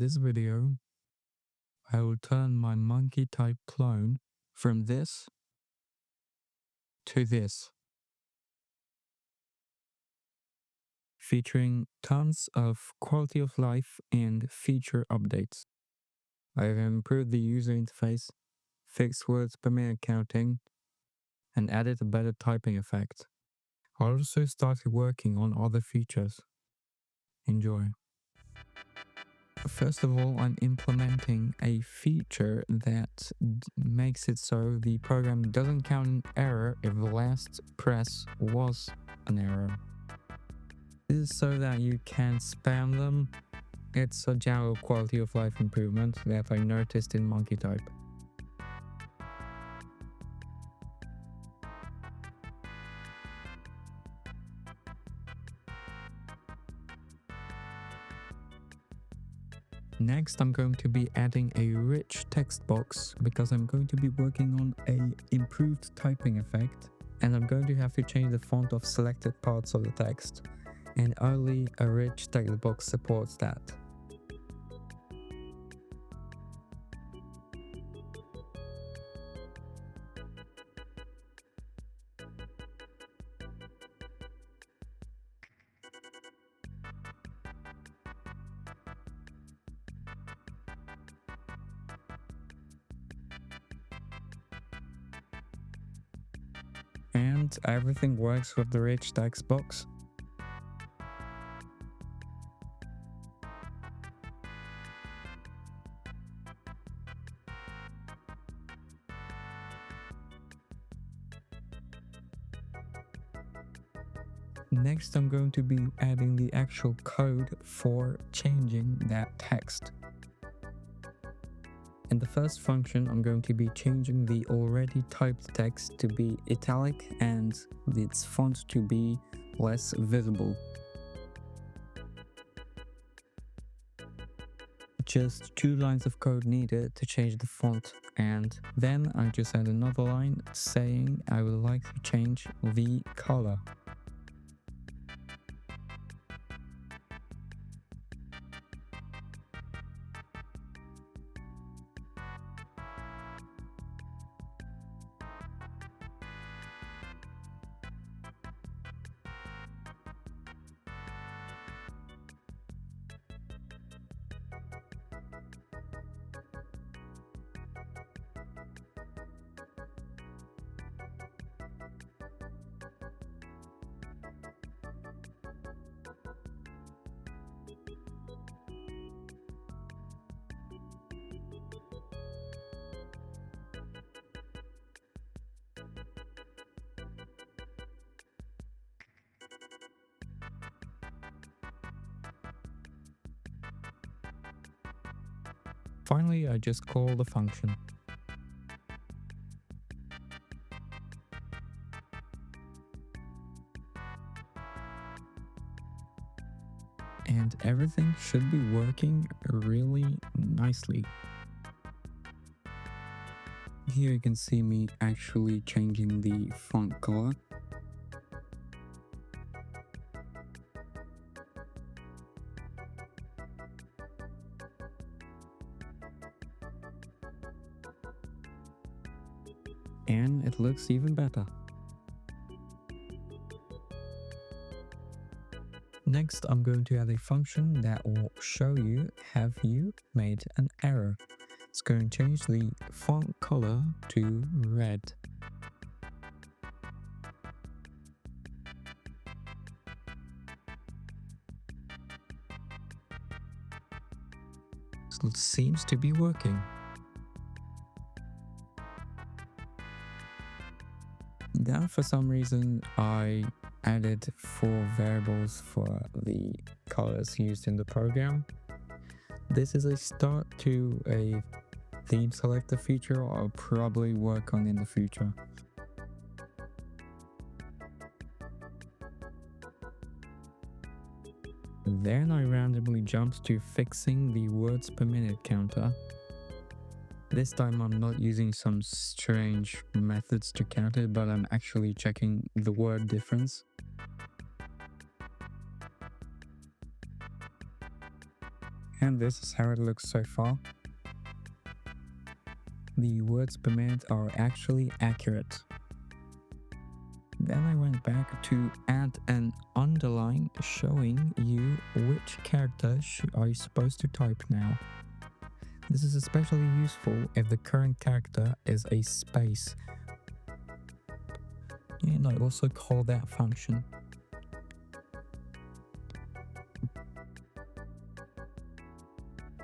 this video, I will turn my MonkeyType clone from this to this, featuring tons of quality of life and feature updates. I have improved the user interface, fixed words per minute counting, and added a better typing effect. I also started working on other features. Enjoy. First of all, I'm implementing a feature that makes it so the program doesn't count an error if the last press was an error. This is so that you can spam them. It's a general quality of life improvement that I noticed in MonkeyType. Next, I'm going to be adding a rich text box because I'm going to be working on an improved typing effect, and I'm going to have to change the font of selected parts of the text, and only a rich text box supports that. And everything works with the rich text box. Next, I'm going to be adding the actual code for changing that text. In the first function, I'm going to be changing the already typed text to be italic and its font to be less visible. Just 2 lines of code needed to change the font, and then I just add another line saying I would like to change the color. Finally, I just call the function. And everything should be working really nicely. Here you can see me actually changing the font color. And it looks even better. Next, I'm going to add a function that will show you have you made an error. It's going to change the font color to red. So it seems to be working. Then for some reason I added 4 variables for the colors used in the program. This is a start to a theme selector feature I'll probably work on in the future. Then I randomly jumped to fixing the words per minute counter. This time I'm not using some strange methods to count it, but I'm actually checking the word difference. And this is how it looks so far. The words per minute are actually accurate. Then I went back to add an underline showing you which character are you supposed to type now. This is especially useful if the current character is a space. And I also call that function.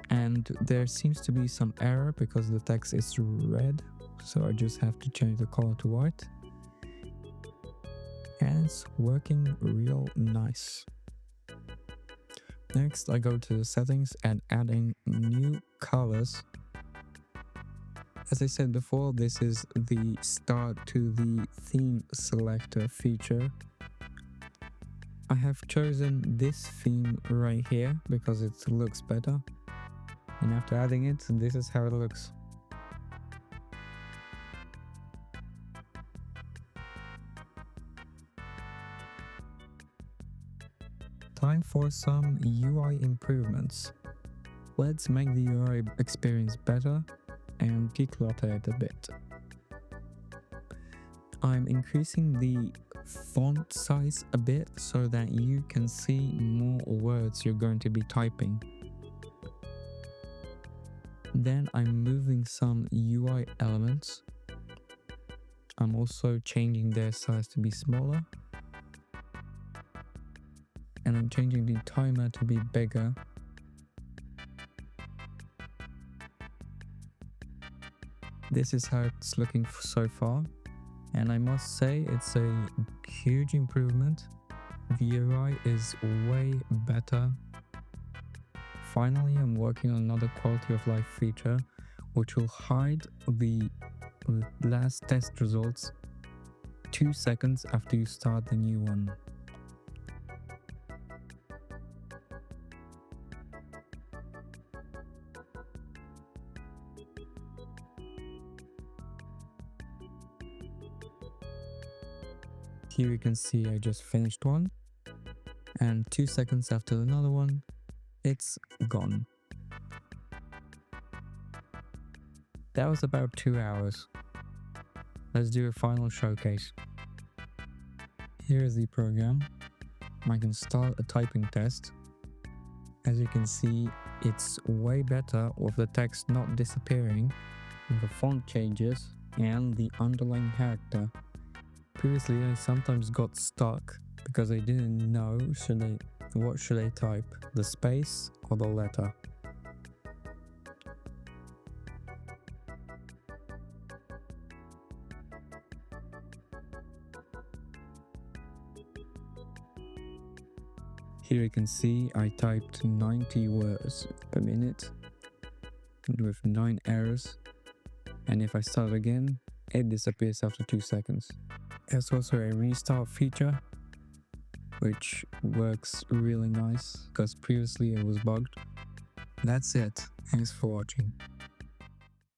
And there seems to be some error because the text is red, so I just have to change the color to white. And it's working real nice. Next, I go to the settings and adding new colors. As I said before, this is the start to the theme selector feature. I have chosen this theme right here because it looks better. And after adding it, this is how it looks. Time for some UI improvements. Let's make the UI experience better and declutter it a bit. I'm increasing the font size a bit so that you can see more words you're going to be typing. Then I'm moving some UI elements. I'm also changing their size to be smaller. And I'm changing the timer to be bigger. This is how it's looking so far. And I must say it's a huge improvement. The UI is way better. Finally, I'm working on another quality of life feature, which will hide the last test results 2 seconds after you start the new one. Here you can see I just finished one, and 2 seconds after another one, it's gone. That was about 2 hours. Let's do a final showcase. Here is the program. I can start a typing test. As you can see, it's way better with the text not disappearing, the font changes, and the underlying character. Previously, I sometimes got stuck because I didn't know what should I type, the space or the letter. Here you can see I typed 90 words per minute with 9 errors, and if I start again, it disappears after 2 seconds. There's also a restart feature, which works really nice because previously it was bugged. That's it. Thanks for watching.